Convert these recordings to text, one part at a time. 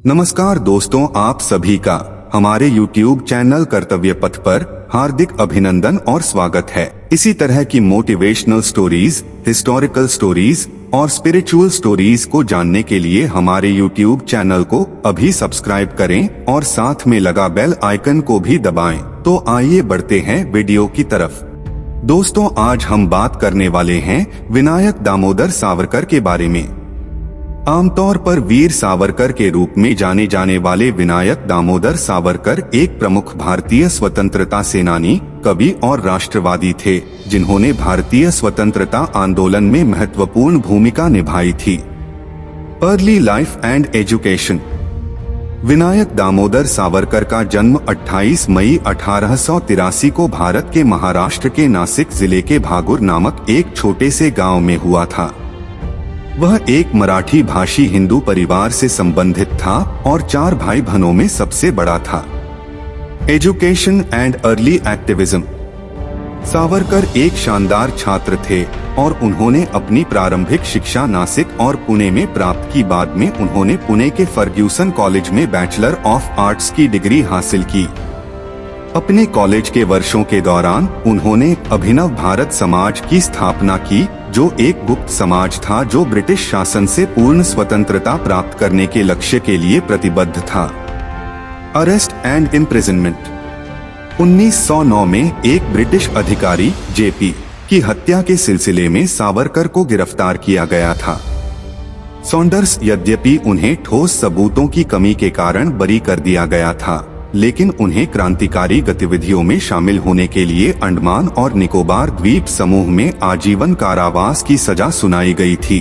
नमस्कार दोस्तों, आप सभी का हमारे YouTube चैनल कर्तव्य पथ पर हार्दिक अभिनंदन और स्वागत है। इसी तरह की मोटिवेशनल स्टोरीज, हिस्टोरिकल स्टोरीज और स्पिरिचुअल स्टोरीज को जानने के लिए हमारे YouTube चैनल को अभी सब्सक्राइब करें और साथ में लगा बेल आइकन को भी दबाएं। तो आइए बढ़ते हैं वीडियो की तरफ। दोस्तों, आज हम बात करने वाले हैं विनायक दामोदर सावरकर के बारे में। आमतौर पर वीर सावरकर के रूप में जाने जाने वाले विनायक दामोदर सावरकर एक प्रमुख भारतीय स्वतंत्रता सेनानी, कवि और राष्ट्रवादी थे, जिन्होंने भारतीय स्वतंत्रता आंदोलन में महत्वपूर्ण भूमिका निभाई थी। Early life and education. Vinayak Damodar Savarkar का जन्म 28 मई 1883 को भारत के महाराष्ट्र के नासिक जिले के भागुर नामक एक छोटे से गांव में हुआ था। वह एक मराठी भाषी हिंदू परिवार से संबंधित था और 4 भाई बहनों में सबसे बड़ा था। Education and early activism. Savarkar एक शानदार छात्र थे और उन्होंने अपनी प्रारंभिक शिक्षा नासिक और पुणे में प्राप्त की। बाद में उन्होंने पुणे के फर्ग्यूसन कॉलेज में बैचलर ऑफ आर्ट्स की डिग्री हासिल की। अपने कॉलेज के वर्षों के दौरान उन्होंने अभिनव भारत समाज की स्थापना की, जो एक गुप्त समाज था जो ब्रिटिश शासन से पूर्ण स्वतंत्रता प्राप्त करने के लक्ष्य के लिए प्रतिबद्ध था। Arrest and imprisonment. 1909 में एक ब्रिटिश अधिकारी जेपी की हत्या के सिलसिले में सावरकर को गिरफ्तार किया गया था। सॉन्डर्स यद्यपि उन्हें ठोस सबूतों की कमी के कारण बरी कर दिया गया था, लेकिन उन्हें क्रांतिकारी गतिविधियों में शामिल होने के लिए अंडमान और निकोबार द्वीप समूह में आजीवन कारावास की सजा सुनाई गई थी।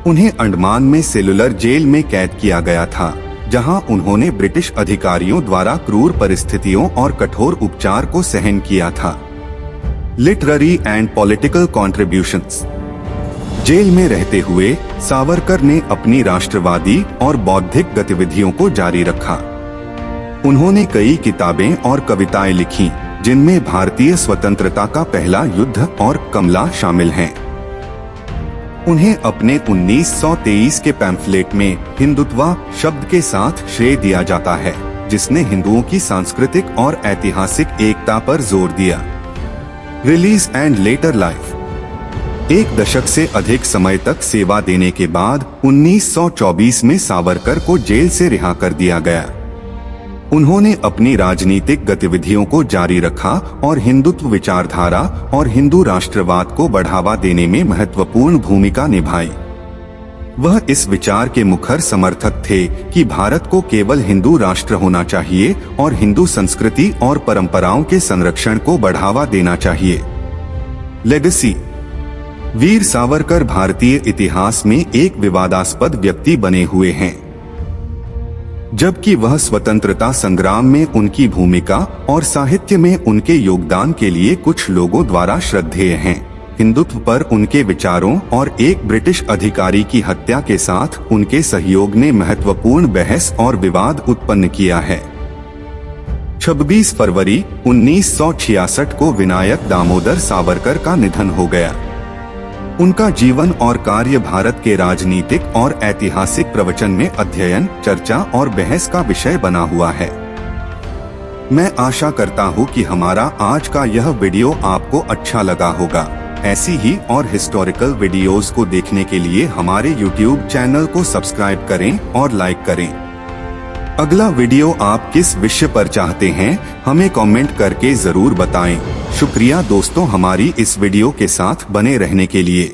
उन्हें अंडमान में सेलुलर जेल में कैद किया गया था, जहां उन्होंने ब्रिटिश अधिकारियों द्वारा क्रूर परिस्थितियों और कठोर उपचार को सहन किया था। Literary and political contributions. Jail में रहते हुए सावरकर ने अपनी राष्ट्रवादी और बौद्धिक गतिविधियों को जारी रखा। उन्होंने कई किताबें और कविताएं लिखीं, जिनमें भारतीय स्वतंत्रता का पहला युद्ध और कमला शामिल हैं। उन्हें अपने 1923 के पैम्फलेट में हिंदुत्व शब्द के साथ श्रेय दिया जाता है, जिसने हिंदुओं की सांस्कृतिक और ऐतिहासिक एकता पर जोर दिया। Release and Later Life. एक दशक से अधिक समय तक सेवा देने के बाद 1924 में सावरकर को जेल से रिहा कर दिया गया। उन्होंने अपनी राजनीतिक गतिविधियों को जारी रखा और हिंदुत्व विचारधारा और हिंदू राष्ट्रवाद को बढ़ावा देने में महत्वपूर्ण भूमिका निभाई। वह इस विचार के मुखर समर्थक थे कि भारत को केवल हिंदू राष्ट्र होना चाहिए और हिंदू संस्कृति और परंपराओं के संरक्षण को बढ़ावा देना चाहिए। लेगेसी। वीर सावरकर भारतीय इतिहास में एक विवादास्पद व्यक्ति बने हुए हैं। जबकि वह स्वतंत्रता संग्राम में उनकी भूमिका और साहित्य में उनके योगदान के लिए कुछ लोगों द्वारा श्रद्धेय हैं, हिंदुत्व पर उनके विचारों और एक ब्रिटिश अधिकारी की हत्या के साथ उनके सहयोग ने महत्वपूर्ण बहस और विवाद उत्पन्न किया है। 26 फरवरी 1966 को विनायक दामोदर सावरकर का निधन हो गया। उनका जीवन और कार्य भारत के राजनीतिक और ऐतिहासिक प्रवचन में अध्ययन, चर्चा और बहस का विषय बना हुआ है। मैं आशा करता हूं कि हमारा आज का यह वीडियो आपको अच्छा लगा होगा। ऐसी ही और हिस्टोरिकल वीडियोस को देखने के लिए हमारे YouTube चैनल को सब्सक्राइब करें और लाइक करें। अगला वीडियो आप किस विषय पर चाहते हैं, हमें कमेंट करके जरूर बताएं। शुक्रिया दोस्तों, हमारी इस वीडियो के साथ बने रहने के लिए।